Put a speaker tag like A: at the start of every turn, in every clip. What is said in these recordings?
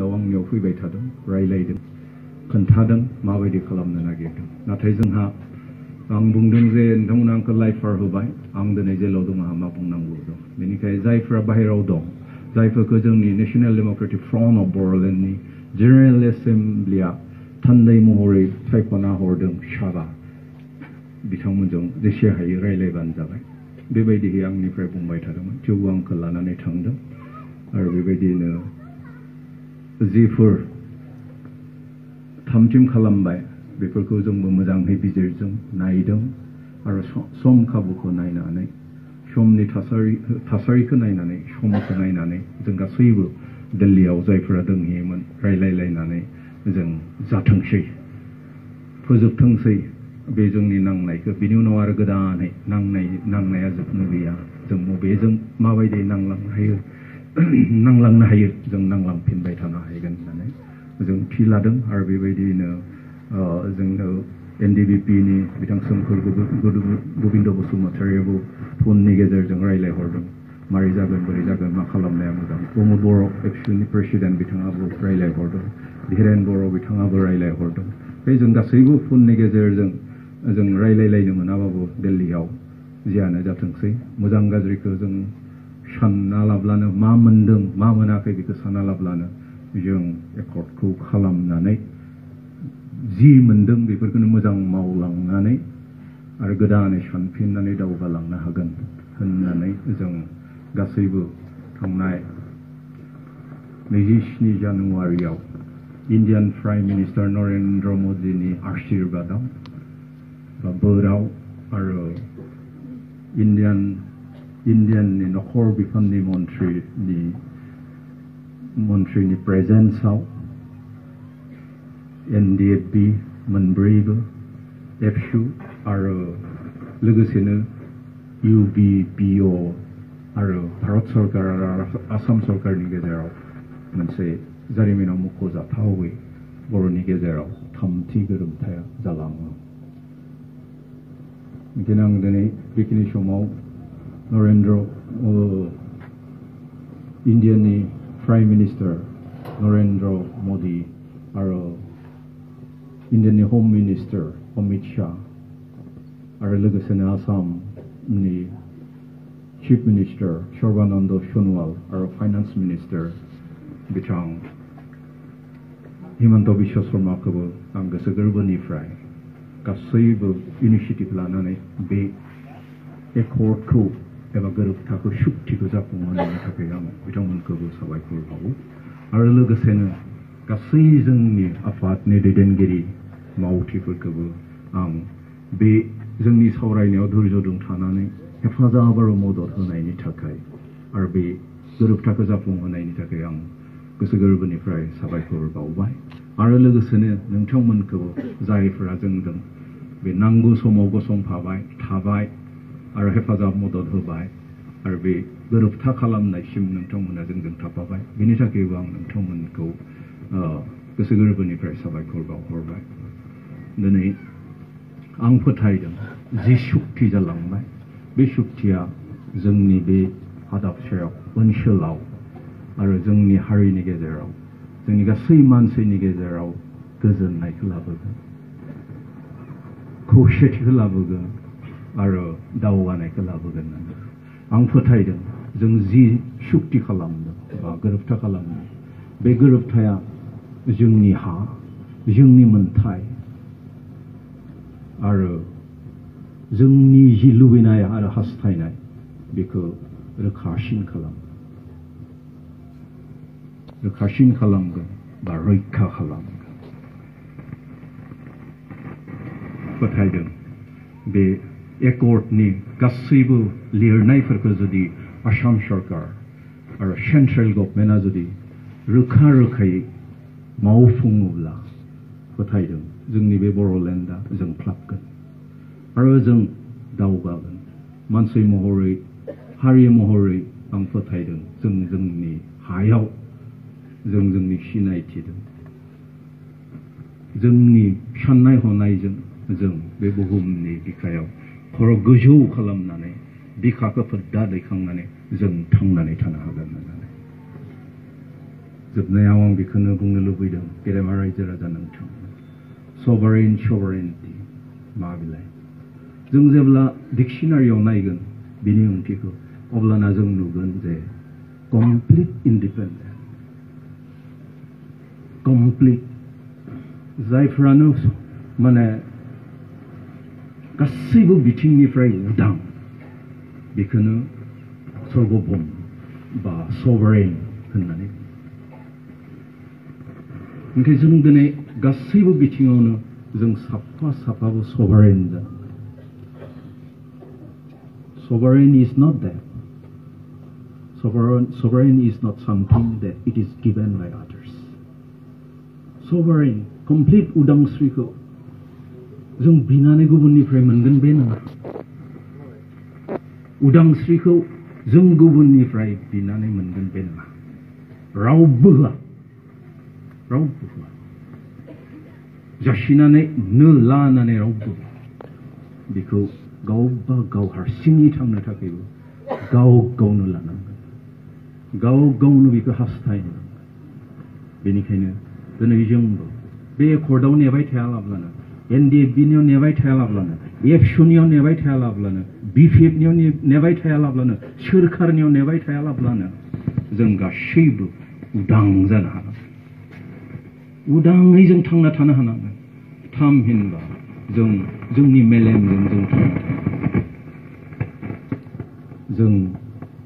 A: बेलायाव आंनियाव फैबाय थादों रायलायदों खोन्थादों माबायदि खालामनो नागिरदों नाथाय जोंहा आं बुंदों जे नोंथांमोना आंखौ लाइफार होबाय आं दिनै जेलाव दं आंहा मा बुंनांगौ दं बेनिखायनो जायफोरा बाहेरायाव दं जायफोरखौ जोंनि नेशनेल डेम'क्रेटिक फ्रन्ट अफ बर'लेण्डनि जेनेरेल एसेम्ब्लिया थान्दै महरै सायख'ना हरदों साबा बिथांमोनजों जेसे हायो रायलायबानो जाबाय बेबायदिहै आंनिफ्राय बुंबाय थादोंमोन थेवबो आंखौ लानानै थांदों आरो बेबायदिनो जिफोर थामथिम खालामबाय बेफोरखौ जोंबो मोजाङै बिजिरजों नायदों आरो सम खाबुखौ नायनानै समनि थासारिखौ नायनानै समखौ नायनानै जों गासैबो दिल्लीयाव जायफोरा दोंहैयोमोन रायलायलायनानै जों जाथोंसै फोजोबथोंसै बे जोंनि नांनायखौ बिनि उनाव आरो गोदानै नांनाया जोबनो गैया जों बबेजों माबायदि नांलांनो हायो जों नांलांफिनबाय थानो हागोन होननानै जों थि लादों आरो बेबायदिनो जोङो NDBPनि बिथां सोमखोर गोबिन्द बसुमतारियाबो फननि गेजेरजों रायलायहरदों मारै जागोन बोरै जागोन मा खालामनाया मोजां प्रमद बर' एबसुनि प्रेसिडेन्ट बिथाङाबो रायलायहरदों धीरेन बर' बिथाङाबो रायलायहरदों बे जों गासैबो फननि गेजेरजों जों रायलायलायनो मोनाबाबो दिल्लीयाव जियानो जाथोंसै मोजां गाज्रिखौ जों सानना लाब्लानो मा मोनदों मा मोनाखै बेखौ सानना लाब्लानो जों एकर्डखौ खालामनानै जि मोनदों बेफोरखौनो मोजां मावलांनानै आरो गोदानै सानफिननानै दावगालांनो हागोन होननानै जों गासैबो थांनाय 27 जानुवारियाव इन्डियान प्राइम मिनिस्टार नरेन्द्र मदिनि आशीर्बादाव बा बोराव आरो इन्डियाननि नखर बिफाननि मन्थ्रिनि प्रेजेन्सआव NDFB मोनब्रैबो एबसु आरो लोगोसेनो UBPO आरो भारत सरकार आरो आसाम सरकारनि गेजेराव मोनसे जारिमिनाव मख'जाथावै बर'नि गेजेराव थामथि गोरोबथाया जालाङो बेखायनो आं दिनै बेखिनि समाव इन्डियानि प्राइम मिनिस्टार नरेन्द्र मदि आरो इन्डियानि हम मिनिस्टार अमित शाह आरो लोगोसेनो आसामनि चिफ मिनिस्टार सर्बानन्द सन'वाल आरो फाइनान्स मिनिस्टार बिथां हिमन्त बिश्व शर्माखौबो आं गोसो गोरबोनिफ्राय गासैबो इनिसियेटिभ लानानै बे एकर्डखौ एबा गोरोबथाखौ सुक्तिखौ जाफुंहोनायनि थाखाय आं बिथांमोनखौबो साबायखर बावो आरो लोगोसेनो गासै जोंनि आफादनि दैदेनगिरि मावथिफोरखौबो आं बे जोंनि सावरायनायाव धैर्यजों थानानै हेफाजाब आरो मदद होनायनि थाखाय आरो बे गोरोबथाखौ जाफुंहोनायनि थाखाय आं गोसो गोरबोनिफ्राय साबायखर बावबाय आरो लोगोसेनो नोंथांमोनखौबो जायफोरा जोंजों बे नांगौ समाव गसंफाबाय थाबाय आरो हेफाजाब मदद होबाय आरो बे गोरोबथा खालामनायसिम नोंथांमोना जोंजों थाफाबाय बेनि थाखायबो आं नोंथांमोनखौ गोसो गोरबोनिफ्राय साबायखर बावहरबाय दिनै आं फोथायदों जि सुक्ति जालांबाय बे सुक्तिया जोंनि बे हादाबसायाव ओनसोलाव आरो जोंनि हारिनि गेजेराव जोंनि गासै मानसिनि गेजेराव गोजोननायखौ लाबोगोन खौसेथिखौ लाबोगोन आरो दावगानायखौ लाबोगोन होननानै आं फोथायदों जों जि सुक्ति खालामदों बा गोरोबथा खालामदों बे गोरोबथाया जोंनि हा जोंनि मोन्थाय आरो जोंनि जि लुबैनाय आरो हास्थायनाय बेखौ रोखासिन खालामगोन बा रैखा खालामगोन फोथायदों बे एकर्डनि गासैबो लिरनायफोरखौ जुदि आसाम सरकार आरो सेन्ट्रेल गभर्नमेन्टआ जुदि रोखा रोखायै मावफुङोब्ला फोथायदों जोंनि बे बर'लेण्डआ जोंख्लाबगोन आरो जों दावगागोन मानसि महरै हारि महरै आं फोथायदों जों जोंनि हायाव जों जोंनि सिनायथि दं जोंनि साननाय हनायजों जों बे बुहुमनि बिखायाव खर' गोजौ खालामनानै बिखाखौ फोद्दा दैखांनानै जों थांनानै थानो हागोन होननानै जोबनायाव आं बेखौनो बुंनो लुबैदों गेदेमा रायजो राजा नोंथां sovereignty मा बिलाय जों जेब्ला डिक्शनारियाव नायगोन बिनि ओंथिखौ अब्लाना जों नुगोन जे complete independence complete जायफ्रानो माने गासैबो बिथिंनिफ्राय उदां बेखौनो सर्वभौम बा sovereign होननानै ओंखाय जों दिनै गासैबो बिथिङावनो जों साफाबो sovereign जानांगोन sovereign is not that sovereign is not something that it is given by others sovereign complete उदांस्रिखौ जों बिनानै गुबुननिफ्राय मोनगोन बे नङा उदांस्रिखौ जों गुबुननिफ्राय बिनानै मोनगोन बे नङा रावबो होआ जासिनानै नो लानानै रावबो बेखौ गावबा गाव हारसिङै थांनो थाखायबो गाव गावनो लानांगोन गाव गावनो बेखौ हास्थायनो बेनिखायनो दिनै जोंबो बे कर्टआव नेबाय थायालाब्लानो NDFB-नियाव नेबाय थायालाब्लानो एबसुनियाव नेबाय थायालाब्लानो BPF-नियाव नेबाय थायालाब्लानो सोरखारनियाव नेबाय थायालाब्लानो जों गासैबो उदां जानो हानांगोन उदाङै जों थांना थानो हानांगोन थामहिनबा जों जोंनि मेलेमजों जों थांना थानो जों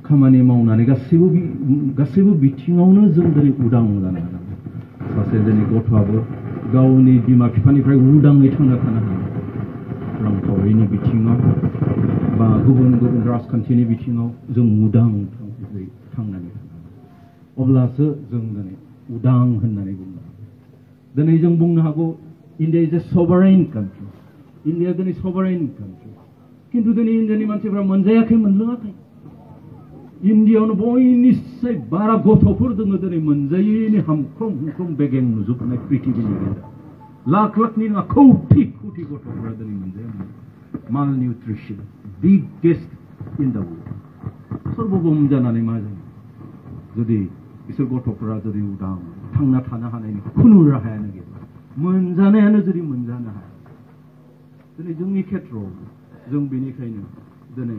A: खामानि मावनानै गासैबो बिथिङावनो जों दिनै उदां जानो हानांगोन सासे दिनै गथ'आबो गावनि बिमा बिफानिफ्राय उदाङै थांना थानो हानांगोन रांखावरिनि बिथिङाव बा गुबुन राजखान्थिनि बिथिङाव जों उदां थांनानै थानांगोन अब्लासो जों दिनै उदां होननानै बुंनो हागोन दिनै जों बुंनो हागौ India is a sovereign country India दिनै sovereign country किन्तु दिनै इन्डियानि मानसिफ्रा मोनजायाखै मोनलोङाखै इन्डियायावनो बयनिख्रुइ बारा गथ'फोर दङ दिनै मोनजायैनि हामख्रम बेगें नुजोबनाय पृथिबीनि गेजेराव लाख लाखनि नङा कौटि गथ'फोरा दिनै मोनजाया malnutrition biggest in the world सर्वभौम जानानै मा जायो जुदि बिसोर गथ'फोरा जुदि उदां थांना थानो हानायनि खुनु राहायानो गैया मोनजानायानो जुदि मोनजानो हाया दिनै जोंनि खेत्रआव जों बेनिखायनो दिनै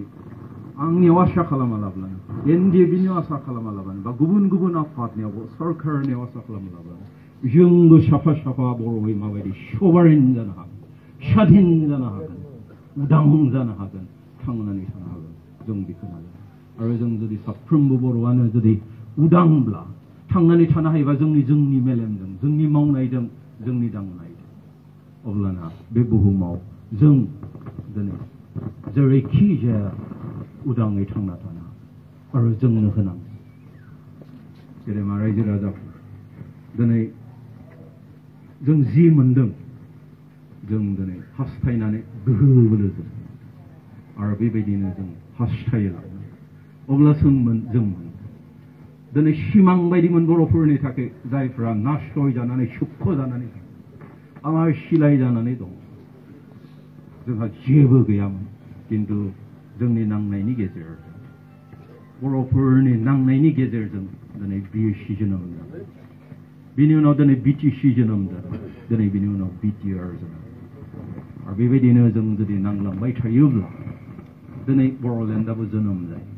A: आंनियाव आसा खालामालाब्लानो NDFB-नियाव आसा खालामालाब्लानो बा गुबुन आफादनियाव सरकारनियाव आसा खालामालाब्लानो जोंबो साफा बर'यै माबायदि sovereign जानो हागोन स्वाधीन जानो हागोन उदां जानो हागोन थांनानै थानो हागोन जों बेखौ नाजागोन आरो जों जुदि साफ्रोमबो बर'आनो जुदि उदांब्ला थांनानै थानो हायोबा जोंनि मेलेमजों जोंनि मावनायजों जोंनि दांनायजों अब्लाना बे बुहुमाव जों दिनै जेरैखि जाया उदाङै थांना थानो आरो जोंनो होनांगौ गेदेमा रायजो राजाफोर दिनै जों जि मोनदों जों दिनै हास्थायनानै गोहो बोलोजों आरो बेबायदिनो जों हास्थायो अब्लासो जों दिनै सिमां बायदिमोन बर'फोरनि थाखाय जायफ्रा नासय जानानै सुख जानानै आमाय सिलाय जानानै दं जोंहा जेबो गैयामोन किन्तु जोंनि नांनायनि गेजेरजों बर'फोरनि नांनायनि गेजेरजों दिनै BSc जोनोम जादों बिनि उनाव दिनै BTC जोनोम जादों दिनै बिनि उनाव BTR जोनोम आरो बेबायदिनो जों जुदि नांलांबाय थायोब्ला दिनै बर'लेण्डआबो जोनोम जायो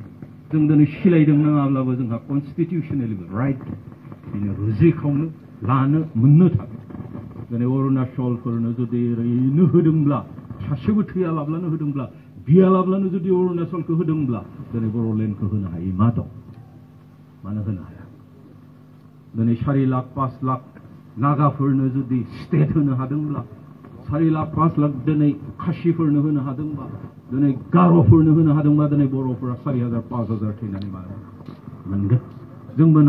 A: जों दिनै सिलायदों नङाब्लाबो जोंहा कनस्टिटिउसनेल राइट बिनो रुजुखावनो लानो मोननो थाखाय दिनै अरुणाचलफोरनो जुदि ओरैनो होदोंब्ला सासेबो थैयालाब्लानो होदोंब्ला गियालाब्लानो जुदि अरुणाचलखौ होदोंब्ला दिनै बर'लेण्डखौ होनो हायै मा दं मानो होनो हाया दिनै 4 लाख 5 लाख नागाफोरनो जुदि स्टेट होनो हादोंब्ला 4 लाख 5 लाख दिनै खासिफोरनो होनो हादोंबा दिनै गार'फोरनो होनो हादोंबा दिनै बर'फोरा 4,000 5,000 थैनानै मानो मोनगोन जोंबो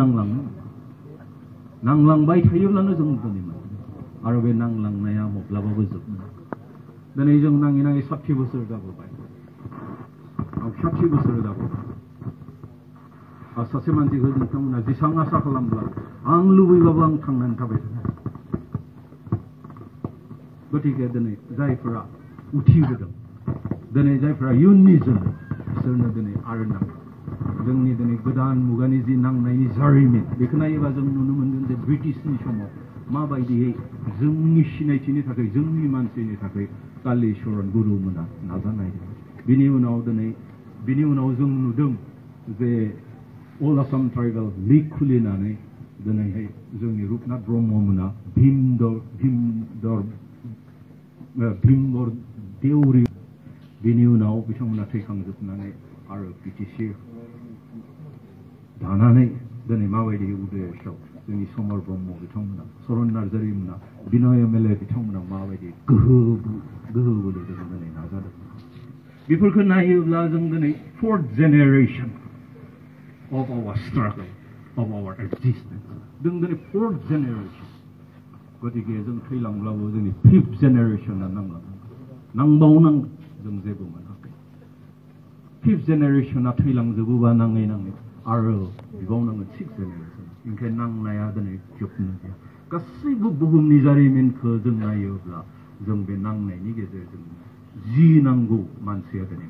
A: नांलांबाय थायोब्लानो जों दिनै मोनगोन आरो बे नांलांनाया माब्लाबाबो जोबनो दिनै जों नाङै 60 बोसोर जाबोबाय 60 बोसोर जाबोबाय सासे मानसिखौ नोंथांमोना जेसां आसा खालामब्ला आं लुबैबाबो आं थांनानै थाबाय थानो गतिके दिनै जायफोरा उथिबोदों दिनै जायफोरा इयुननि जोलै बिसोरनो दिनै आरो नांगौ जोंनि दिनै गोदान मुगानि जि नांनायनि जारिमिन बेखौ नायोबा जों नुनो मोनगोन जे ब्रिटिशनि समाव माबायदियै जोंनि सिनायथिनि थाखाय जोंनि मानसिनि थाखाय कालिचरन गुरुमोना नाजानाय बिनि उनाव जों नुदों जे अल आसाम ट्राइबेल लिग खुलिनानै दिनैहाय जोंनि रुपनाथ ब्रह्ममोना भीमबर देउरि बिनि उनाव बिथांमोना थैखांजोबनानै आरो बिटिसि दानानै दिनै माबायदि उदयआव जोंनि समर ब्रह्म बिथांमोना सरन नार्जारिमोना बिनय एमएलए बिथांमोना माबायदि गोहो बोलो जों दिनै नाजादों बेफोरखौ नायोब्ला जों दिनै fourth generation of our struggle, of our existence. जों दिनै फोर्थ जेनेरेशन गतिके जों थैलांब्लाबो जोंनि फिफ्थ जेनेरेशना नांबावनांगोन जों जेबो मोनाखै फिफ्थ जेनेरेशना थैलांजोबोबा नाङै आरो बिबावनांगोन सिक्स जेनेरेशन ओंखायनो नांनाया दिनै जोबनो गैया गासैबो बुहुमनि जारिमिनखौ जों नायोब्ला जों बे नांनायनि गेजेरजों जि नांगौ मानसिया दिनै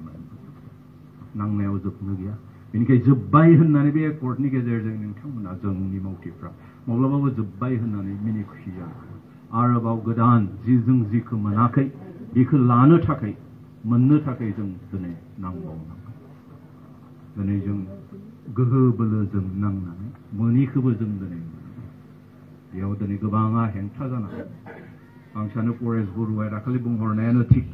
A: नांनायाव जोबनो गैया बेनिखायनो जोब्बाय होननानै बे एकर्डनि गेजेरजों नोंथांमोना जोंनि मावथिफ्रा माब्लाबाबो जोब्बाय होननानै मिनि खुसि जानो आरोबाव गोदान जों जिखौ मोनाखै बेखौ मोननो थाखाय जों दिनै नांबावनांगोन दिनै जों गोहो बोलोजों नांनानै मोनिखौबो जों दिनै बेयाव दिनै गोबाङा हेंथा जानाय आं सानो परेश बरुवाया दाखालि बुंहरनायानो थिग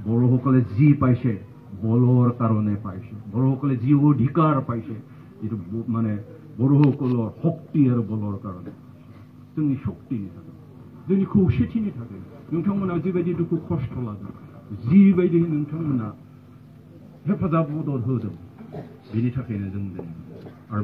A: बर'সকলে যি পাইছে বলৰ কাৰণে পাইছে বড়োসকলে যি অধিকাৰ পাইছে যিটো মানে বড়োসকলৰ শক্তি আৰু বলৰ কাৰণে जोंनि शक्तिनि थाखाय जोंनि खौसेथिनि थाखाय नोंथांमोना जिबायदि दुखु खस्थ' लादों जिबायदि नोंथांमोना हेफाजाब मदद होदों बेनि थाखायनो जों दिनै आरो